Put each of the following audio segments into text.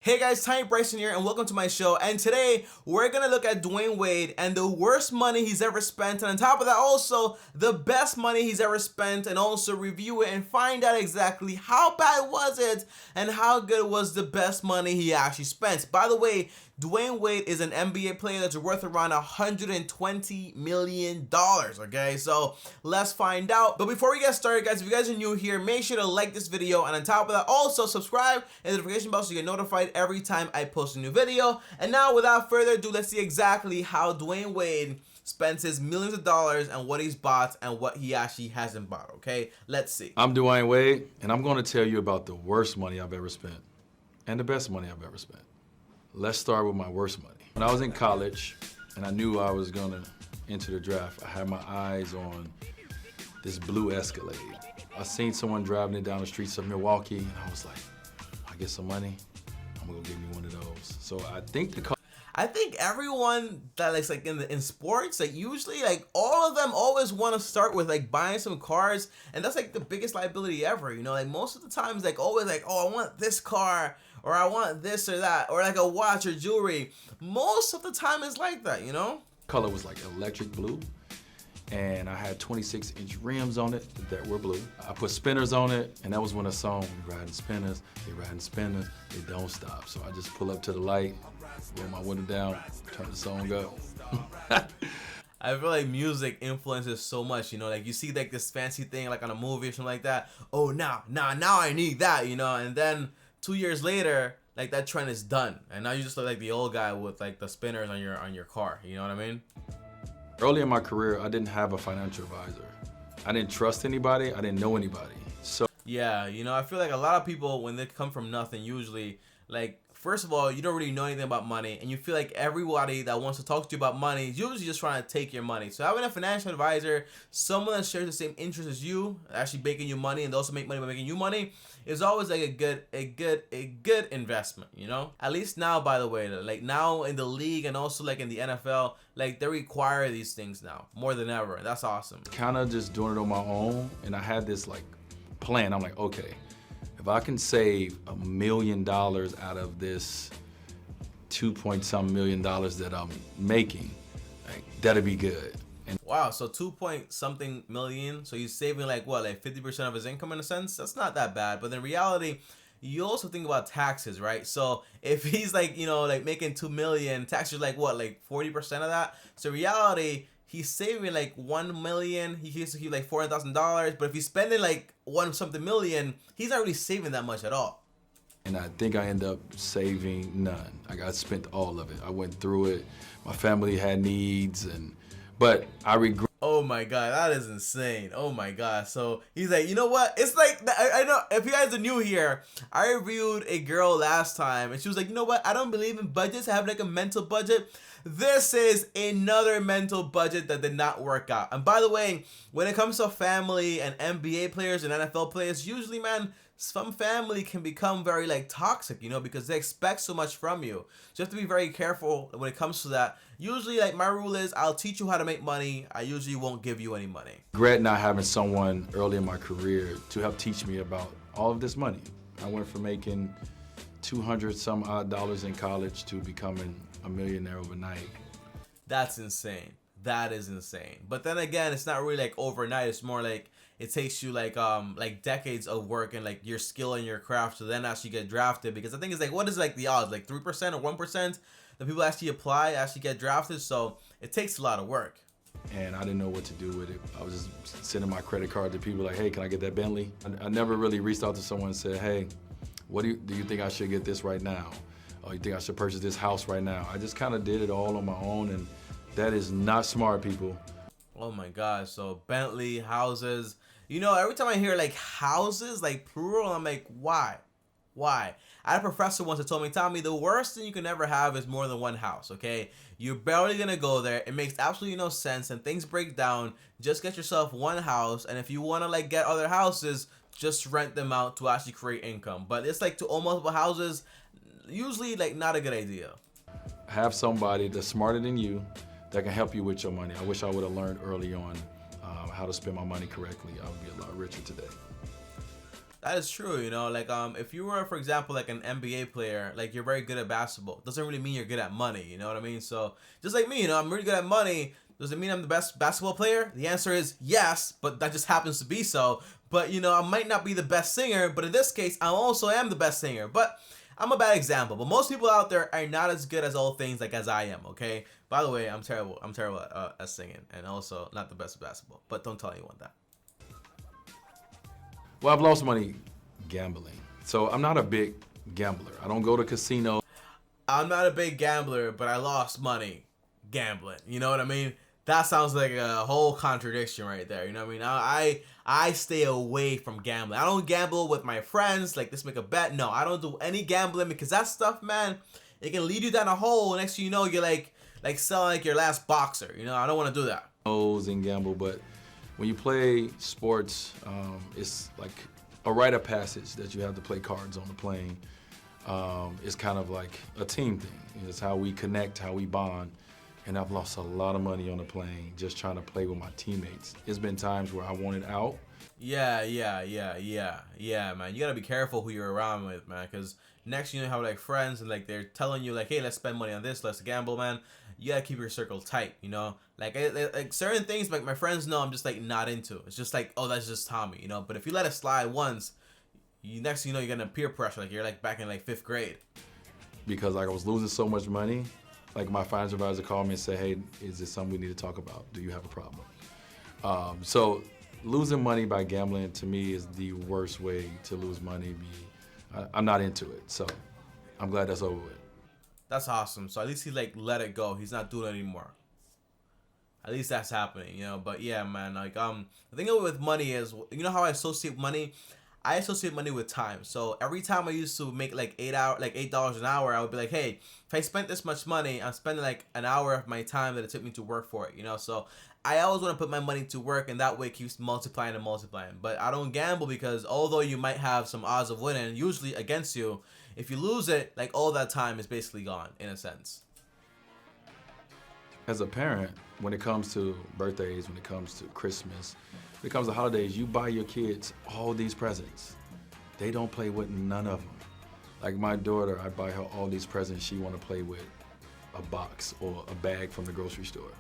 Hey guys, Bryson here and welcome to my show. And today we're gonna look at Dwyane Wade and the worst money he's ever spent, and on top of that also the best money he's ever spent, and also review it and find out exactly how bad was it and how good was the best money he actually spent. By the way, Dwyane Wade is an NBA player that's worth around $120 million, okay? So let's find out. But before we get started, guys, if you guys are new here, make sure to like this video, and on top of that, also subscribe and the notification bell so you get notified every time I post a new video. And now, without further ado, let's see exactly how Dwyane Wade spends his millions of dollars and what he's bought and what he actually hasn't bought, okay? Let's see. I'm Dwyane Wade, and I'm going to tell you about the worst money I've ever spent and the best money I've ever spent. Let's start with my worst money. When I was in college and I knew I was going to enter the draft, I had my eyes on this blue Escalade. I seen someone driving it down the streets of Milwaukee, and I was like, I get some money, I'm going to give me one of those. So I think everyone that likes like in sports, like usually like all of them always want to start with like buying some cars, and that's like the biggest liability ever, you know? Like most of the times, like always like, oh, I want this car, or I want this or that, or like a watch or jewelry. Most of the time it's like that, you know? color was like electric blue, and I had 26-inch rims on it that were blue. I put spinners on it, and that was when the song, we riding spinners, they don't stop. So I just pull up to the light, roll my window down, turn the song up. I feel like music influences so much, you know, like you see like this fancy thing like on a movie or something like that. Oh, now I need that, you know, and then 2 years later, like that trend is done, and now you just look like the old guy with like the spinners on your car, you know what I mean? Early in my career, I didn't have a financial advisor. I didn't trust anybody, I didn't know anybody. So yeah, you know, I feel like a lot of people, when they come from nothing, usually, like, first of all, you don't really know anything about money, and you feel like everybody that wants to talk to you about money is usually just trying to take your money. So having a financial advisor, someone that shares the same interests as you, actually making you money, and they also make money by making you money, is always like a good investment, you know? At least now, by the way, like now in the league and also like in the NFL, like they require these things now more than ever. That's awesome. Kind of just doing it on my own, and I had this like plan. I'm like, okay, if I can save $1 million out of this 2-point-something million that I'm making, like, that'd be good. And wow, so 2-point-something million. So he's saving like what, like 50% of his income in a sense? That's not that bad. But in reality, you also think about taxes, right? So if he's like, you know, like making 2 million, taxes like what, like 40% of that? So in reality, he's saving like 1 million. He used to keep like $400,000, but if he's spending like 1-something million, he's not really saving that much at all. And I think I ended up saving none. Like I spent all of it. I went through it. My family had needs, but I regret. Oh my God, that is insane. Oh my God. So he's like, you know what? It's like, I know if you guys are new here, I reviewed a girl last time and she was like, you know what? I don't believe in budgets. I have like a mental budget. This is another mental budget that did not work out. And by the way, when it comes to family and NBA players and NFL players, usually, man, some family can become very like toxic, you know, because they expect so much from you. So you have to be very careful when it comes to that. Usually, like my rule is, I'll teach you how to make money. I usually won't give you any money. Regret not having someone early in my career to help teach me about all of this money. I went from making 200 some odd dollars in college to becoming a millionaire overnight. That's insane. That is insane. But then again, it's not really like overnight. It's more like it takes you like decades of work and like your skill and your craft to then actually get drafted. Because I think it's like, what is like the odds? Like 3% or 1% that people actually apply, actually get drafted. So it takes a lot of work. And I didn't know what to do with it. I was just sending my credit card to people like, hey, can I get that Bentley? I never really reached out to someone and said, hey, what do you think I should get this right now? Or you think I should purchase this house right now? I just kind of did it all on my own, and that is not smart, people. Oh my God, so Bentley, houses. You know, every time I hear like houses, like plural, I'm like, why? Why? I had a professor once that told me, Tommy, the worst thing you can ever have is more than one house, okay? You're barely gonna go there. It makes absolutely no sense, and things break down. Just get yourself one house, and if you wanna like get other houses, just rent them out to actually create income. But it's like to own multiple houses, usually like not a good idea. Have somebody that's smarter than you that can help you with your money. I wish I would have learned early on how to spend my money correctly. I would be a lot richer today. That is true, you know, like if you were, for example, like an NBA player, like you're very good at basketball, doesn't really mean you're good at money, you know what I mean? So just like me, you know, I'm really good at money. Does it mean I'm the best basketball player? The answer is yes, but that just happens to be so. But you know, I might not be the best singer, but in this case, I also am the best singer. But I'm a bad example. But most people out there are not as good as all things like as I am. Okay. By the way, I'm terrible. I'm terrible at singing, and also not the best at basketball. But don't tell anyone that. Well, I've lost money gambling. So I'm not a big gambler. I don't go to casinos. I'm not a big gambler, but I lost money gambling. You know what I mean? That sounds like a whole contradiction right there. You know what I mean? I stay away from gambling. I don't gamble with my friends. Like, let's make a bet. No, I don't do any gambling because that stuff, man, it can lead you down a hole. Next thing you know, you're like selling like your last boxer. You know, I don't want to do that. And gamble, but when you play sports, it's like a rite of passage that you have to play cards on the plane. It's kind of like a team thing. It's how we connect, how we bond. And I've lost a lot of money on the plane just trying to play with my teammates. It's been times where I wanted out. Yeah, man. You gotta be careful who you're around with, man, because next you know, you have like friends and like they're telling you like, hey, let's spend money on this, let's gamble, man. You gotta keep your circle tight, you know. Like certain things, like my friends know I'm just like not into. It's just like, oh, that's just Tommy, you know. But if you let it slide once, next you know you're gonna peer pressure, like you're like back in like 5th grade. Because like I was losing so much money, like my financial advisor called me and said, hey, is this something we need to talk about? Do you have a problem? So losing money by gambling to me is the worst way to lose money. I'm not into it, so I'm glad that's over with. That's awesome. So at least he like let it go. He's not doing it anymore. At least that's happening, you know. But yeah, man, like the thing with money is, you know how I associate money? I associate money with time. So every time I used to make like $8 an hour, I would be like, hey, if I spent this much money, I'm spending like an hour of my time that it took me to work for it, you know. So I always want to put my money to work, and that way it keeps multiplying and multiplying. But I don't gamble because although you might have some odds of winning, usually against you, if you lose it, like all that time is basically gone in a sense. As a parent, when it comes to birthdays, when it comes to Christmas, when it comes to holidays, you buy your kids all these presents. They don't play with none of them. Like my daughter, I buy her all these presents. She want to play with a box or a bag from the grocery store.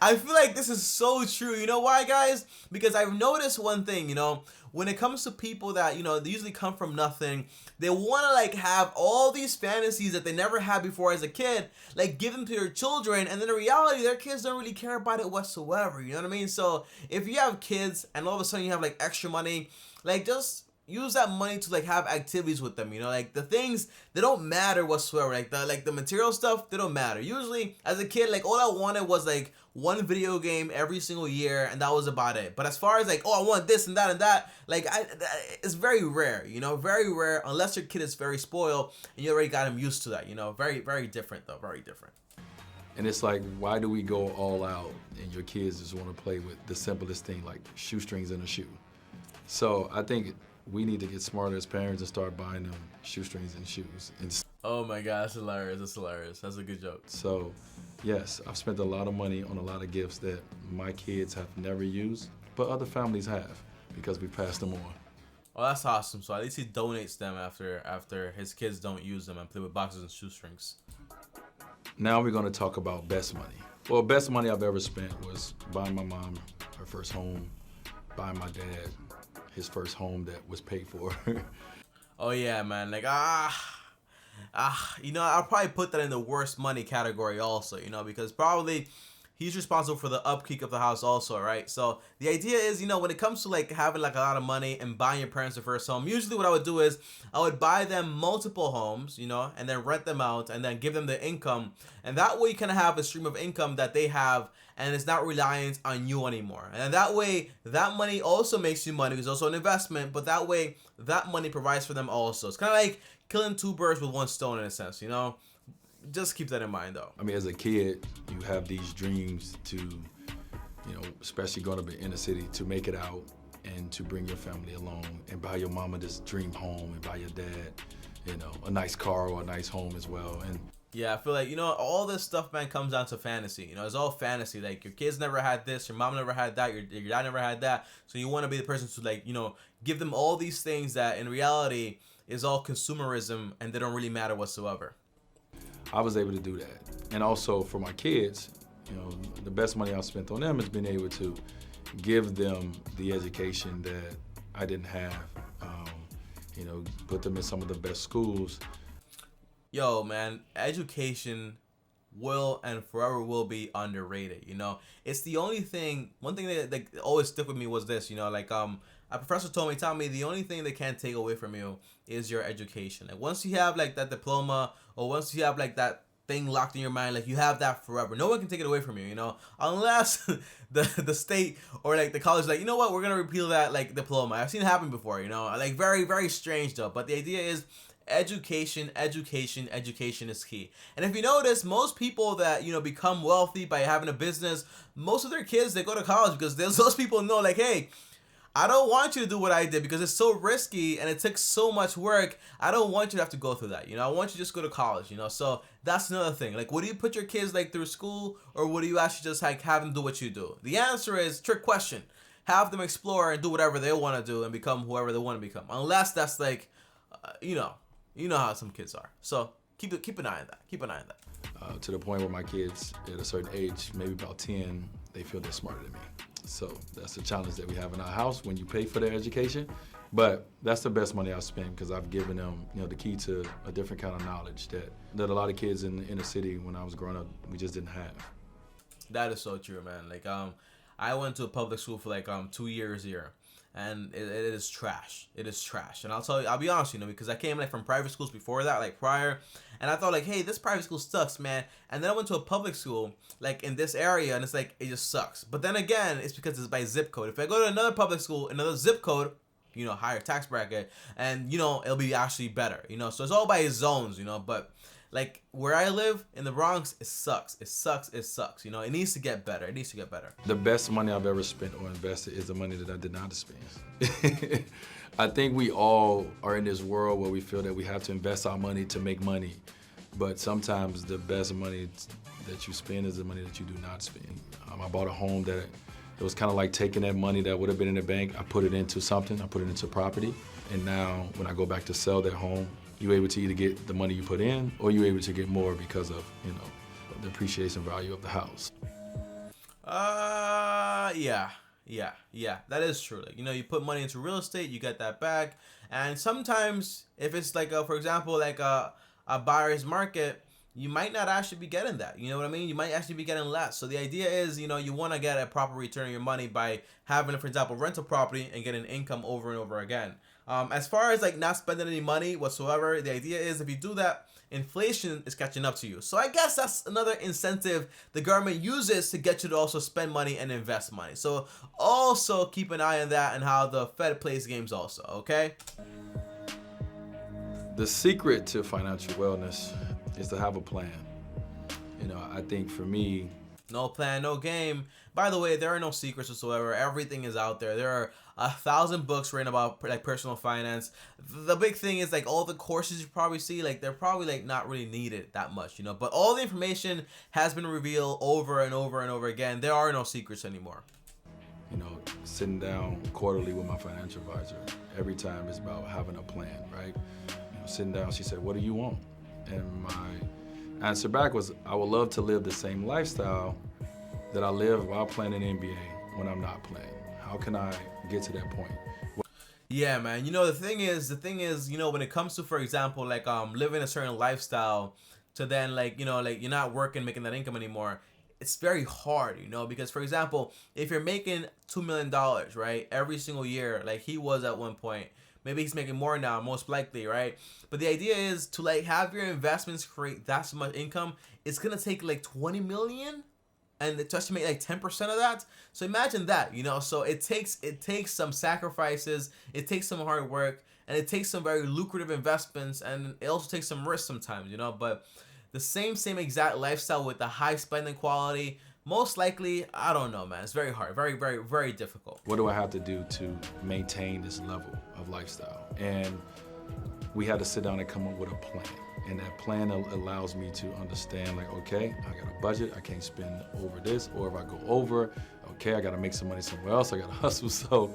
I feel like this is so true. You know why, guys? Because I've noticed one thing, you know, when it comes to people that, you know, they usually come from nothing, they want to like have all these fantasies that they never had before as a kid, like give them to their children, and then in reality, their kids don't really care about it whatsoever. You know what I mean? So if you have kids and all of a sudden you have like extra money, like just use that money to like have activities with them, you know, like the things, they don't matter whatsoever, like the material stuff, they don't matter. Usually as a kid, like all I wanted was like one video game every single year, and that was about it. But as far as like, oh, I want this and that, like it's very rare, you know, very rare, unless your kid is very spoiled and you already got him used to that, you know. Very, very different though, very different. And it's like, why do we go all out and your kids just want to play with the simplest thing like shoestrings in a shoe? So I think we need to get smarter as parents and start buying them shoestrings and shoes. Oh my gosh, that's hilarious. That's hilarious. That's a good joke. So, yes, I've spent a lot of money on a lot of gifts that my kids have never used, but other families have because we passed them on. Oh, that's awesome. So at least he donates them after his kids don't use them and play with boxes and shoestrings. Now we're going to talk about best money. Well, best money I've ever spent was buying my mom her first home, buying my dad his first home that was paid for. Oh yeah, man. Like you know, I'll probably put that in the worst money category also, you know, because probably he's responsible for the upkeep of the house also, right? So the idea is, you know, when it comes to like having like a lot of money and buying your parents their first home, usually what I would do is I would buy them multiple homes, you know, and then rent them out and then give them the income. And that way you kind of have a stream of income that they have, and it's not reliant on you anymore. And that way, that money also makes you money. It's also an investment, but that way, that money provides for them also. It's kind of like killing two birds with one stone in a sense, you know? Just keep that in mind, though. I mean, as a kid, you have these dreams to, you know, especially growing up in the city, to make it out and to bring your family along and buy your mama this dream home and buy your dad, you know, a nice car or a nice home as well. And Yeah, I feel like, all this stuff, man, comes down to fantasy. It's all fantasy. Like, your kids never had this, your mom never had that, your dad never had that. So you want to be the person to, like, give them all these things that in reality is all consumerism and they don't really matter whatsoever. I was able to do that. And also for my kids, the best money I've spent on them has been able to give them the education that I didn't have. Put them in some of the best schools. Yo, man, education will and forever will be underrated. It's the only thing. One thing that always stuck with me was this. A professor told me the only thing they can't take away from you is your education. Like, once you have like that diploma, or once you have like that thing locked in your mind, like, you have that forever. No one can take it away from you, unless the state or like the college, like, we're gonna repeal that like diploma. I've seen it happen before, like, very, very strange though. But the idea is education is key. And if you notice, most people that become wealthy by having a business, most of their kids, they go to college because those people know, like, hey, I don't want you to do what I did because it's so risky and it takes so much work. I don't want you to have to go through that. I want you to just go to college, So that's another thing. Like, would you put your kids like through school, or would you actually just like have them do what you do? The answer is trick question. Have them explore and do whatever they want to do and become whoever they want to become. Unless that's like, you know how some kids are. So keep an eye on that. Keep an eye on that. To the point where my kids at a certain age, maybe about 10, they feel they're smarter than me. So that's the challenge that we have in our house when you pay for their education. But that's the best money I've spent because I've given them, the key to a different kind of knowledge that a lot of kids in the inner city when I was growing up, we just didn't have. That is so true, man. Like, I went to a public school for like 2 years here, and it is trash. It is trash. And I'll be honest, because I came like from private schools before that, like prior, and I thought like, hey, this private school sucks, man. And then I went to a public school like in this area, and it's like, it just sucks. But then again, it's because it's by zip code. If I go to another public school, another zip code, higher tax bracket, and it'll be actually better, so it's all by zones, but like where I live in the Bronx, it sucks. It sucks. It needs to get better. The best money I've ever spent or invested is the money that I did not spend. I think we all are in this world where we feel that we have to invest our money to make money. But sometimes the best money that you spend is the money that you do not spend. I bought a home that it was kind of like taking that money that would have been in the bank, I put it into something, I put it into property. And now when I go back to sell that home, you're able to either get the money you put in or you're able to get more because of, the appreciation value of the house. Yeah, that is true. Like, you put money into real estate, you get that back. And sometimes if it's like, for example, like a buyer's market, you might not actually be getting that. You know what I mean? You might actually be getting less. So the idea is, you want to get a proper return on your money by having, for example, rental property and getting income over and over again. As far as like not spending any money whatsoever, the idea is if you do that, inflation is catching up to you. So I guess that's another incentive the government uses to get you to also spend money and invest money. So also keep an eye on that and how the Fed plays games also, okay? The secret to financial wellness is to have a plan. I think for me, no plan, no game. By the way, there are no secrets whatsoever. Everything is out there. There are 1,000 books written about like personal finance. The big thing is like all the courses you probably see, like they're probably like not really needed that much, But all the information has been revealed over and over and over again. There are no secrets anymore. Sitting down quarterly with my financial advisor, every time it's about having a plan, right? Sitting down, she said, "What do you want?" And my answer back was, "I would love to live the same lifestyle that I live while playing an NBA when I'm not playing. How can I get to that point?" Yeah, man. The thing is, when it comes to, for example, like living a certain lifestyle, to then like you're not working, making that income anymore. It's very hard, because for example, if you're making $2 million, right, every single year, like he was at one point. Maybe he's making more now, most likely, right? But the idea is to like have your investments create that much income. It's gonna take like 20 million, and to actually make like 10% of that. So imagine that, So it takes some sacrifices, it takes some hard work, and it takes some very lucrative investments, and it also takes some risk sometimes, But the same exact lifestyle with the high spending quality, most likely, I don't know, man. It's very hard, very, very, very difficult. What do I have to do to maintain this level of lifestyle? And we had to sit down and come up with a plan. And that plan allows me to understand, like, okay, I got a budget, I can't spend over this, or if I go over, okay, I gotta make some money somewhere else, I gotta hustle. So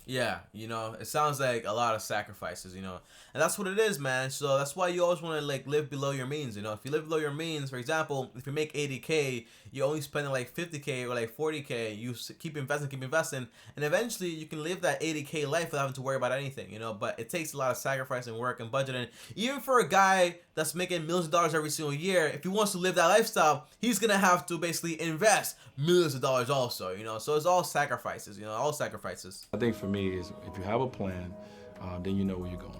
yeah, you know, it sounds like a lot of sacrifices, you know, and that's what it is, man. So that's why you always want to like live below your means, you know. If you live below your means, for example, if you make 80K, you're only spending like 50K or like 40K. You keep investing, and eventually you can live that 80K life without having to worry about anything, you know. But it takes a lot of sacrifice and work and budgeting. Even for a guy that's making millions of dollars every single year, if he wants to live that lifestyle, he's gonna have to basically invest millions of dollars also, you know. So it's all sacrifices, you know, all sacrifices. I think for me is if you have a plan, then you know where you're going.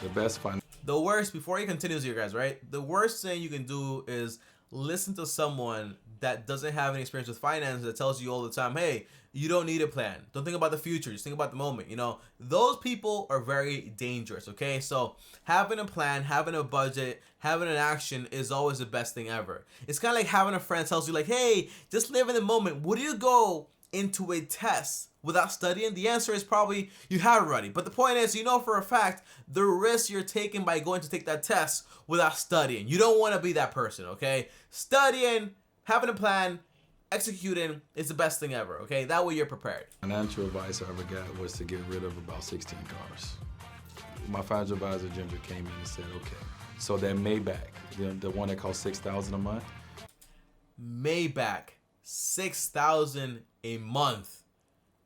The best The worst, before he continues here, guys, right? The worst thing you can do is listen to someone that doesn't have any experience with finance that tells you all the time, hey, you don't need a plan. Don't think about the future. Just think about the moment. You know, those people are very dangerous, okay? So having a plan, having a budget, having an action is always the best thing ever. It's kind of like having a friend tells you like, hey, just live in the moment. Would you go into a test without studying? The answer is probably you have already. But the point is, you know for a fact the risk you're taking by going to take that test without studying. You don't want to be that person, okay? Studying, having a plan, executing is the best thing ever, okay? That way you're prepared. Financial advice I ever got was to get rid of about 16 cars. My financial advisor, Ginger, came in and said, okay, so that Maybach, the one that costs $6,000 a month. Maybach, $6,000 a month.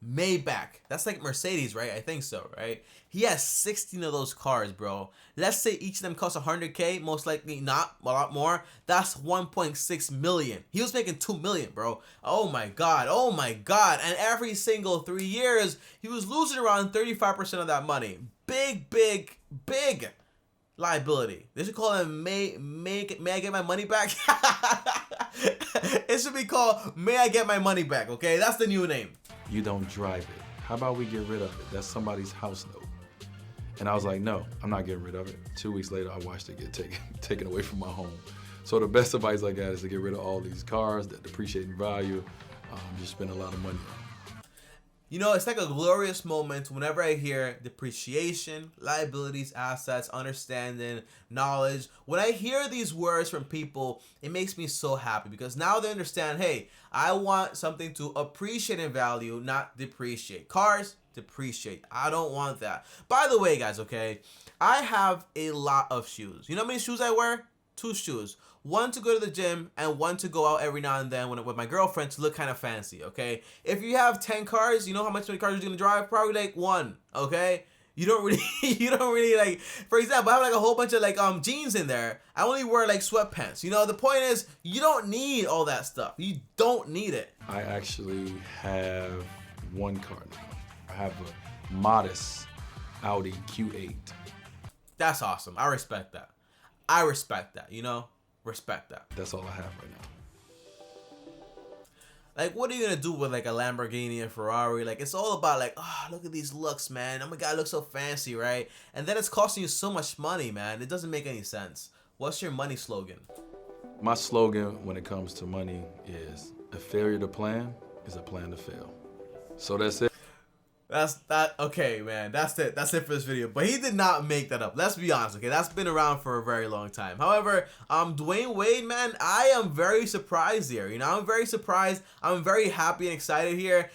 Maybach, that's like Mercedes, right? I think so, right? He has 16 of those cars, bro. Let's say each of them costs 100K, most likely not, a lot more. That's 1.6 million. He was making 2 million, bro. Oh my god, oh my god. And every single 3 years, he was losing around 35% of that money. Big liability. They should call him May I get my money back? It should be called May I Get My Money Back, okay? That's the new name. You don't drive it. How about we get rid of it? That's somebody's house note. And I was like, no, I'm not getting rid of it. 2 weeks later, I watched it get taken away from my home. So the best advice I got is to get rid of all these cars that depreciate in value. Just spend a lot of money on. You know, it's like a glorious moment whenever I hear depreciation, liabilities, assets, understanding, knowledge. When I hear these words from people, it makes me so happy because now they understand, hey, I want something to appreciate in value, not depreciate. Cars, depreciate. I don't want that. By the way, guys, okay, I have a lot of shoes. You know how many shoes I wear? 2 shoes. One to go to the gym and one to go out every now and then with my girlfriend to look kind of fancy, okay? If you have 10 cars, you know how many cars you're gonna drive? Probably like 1, okay? You don't really like, for example, I have like a whole bunch of like jeans in there. I only wear like sweatpants. You know, the point is you don't need all that stuff. You don't need it. I actually have 1 car now. I have a modest Audi Q8. That's awesome. I respect that. I respect that, you know? Respect that. That's all I have right now. Like, what are you gonna do with like a Lamborghini and Ferrari? Like, it's all about like, oh, look at these looks, man. Oh my god, it looks so fancy, right? And then it's costing you so much money, man. It doesn't make any sense. What's your money slogan? My slogan when it comes to money is a failure to plan is a plan to fail. So that's it. Okay, man. That's it for this video. But he did not make that up. Let's be honest, okay? That's been around for a very long time. However, Dwyane Wade, man, I am very surprised here. You know, I'm very surprised. I'm very happy and excited here.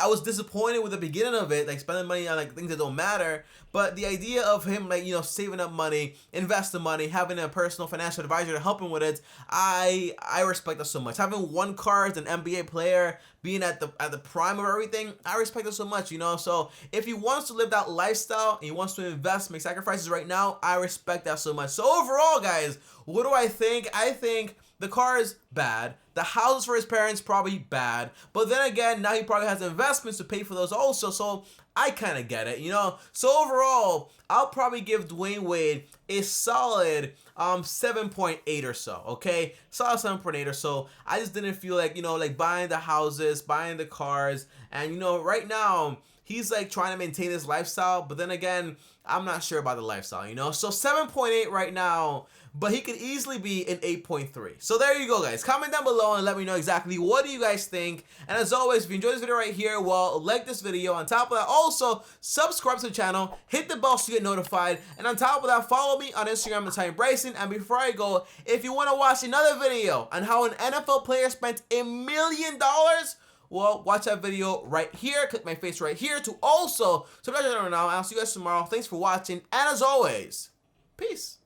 I was disappointed with the beginning of it, like spending money on like things that don't matter. But the idea of him, like, you know, saving up money, investing money, having a personal financial advisor to help him with it, I respect that so much. Having 1 car as an NBA player, being at the prime of everything, I respect that so much, you know? So if he wants to live that lifestyle and he wants to invest, make sacrifices right now, I respect that so much. So overall, guys, what do I think? I think the car is bad. The houses for his parents, probably bad. But then again, now he probably has investments to pay for those also. So I kind of get it, you know? So overall, I'll probably give Dwyane Wade a solid 7.8 or so, okay? Solid 7.8 or so. I just didn't feel like, you know, like buying the houses, buying the cars. And, you know, right now, he's like trying to maintain his lifestyle, but then again, I'm not sure about the lifestyle, you know? So 7.8 right now, but he could easily be an 8.3. So there you go, guys. Comment down below and let me know exactly what do you guys think. And as always, if you enjoyed this video right here, well, like this video. On top of that, also subscribe to the channel, hit the bell to get notified. And on top of that, follow me on Instagram at Bryson. And before I go, if you want to watch another video on how an NFL player spent $1 million, well, watch that video right here. Click my face right here to also subscribe to the channel now. I'll see you guys tomorrow. Thanks for watching. And as always, peace.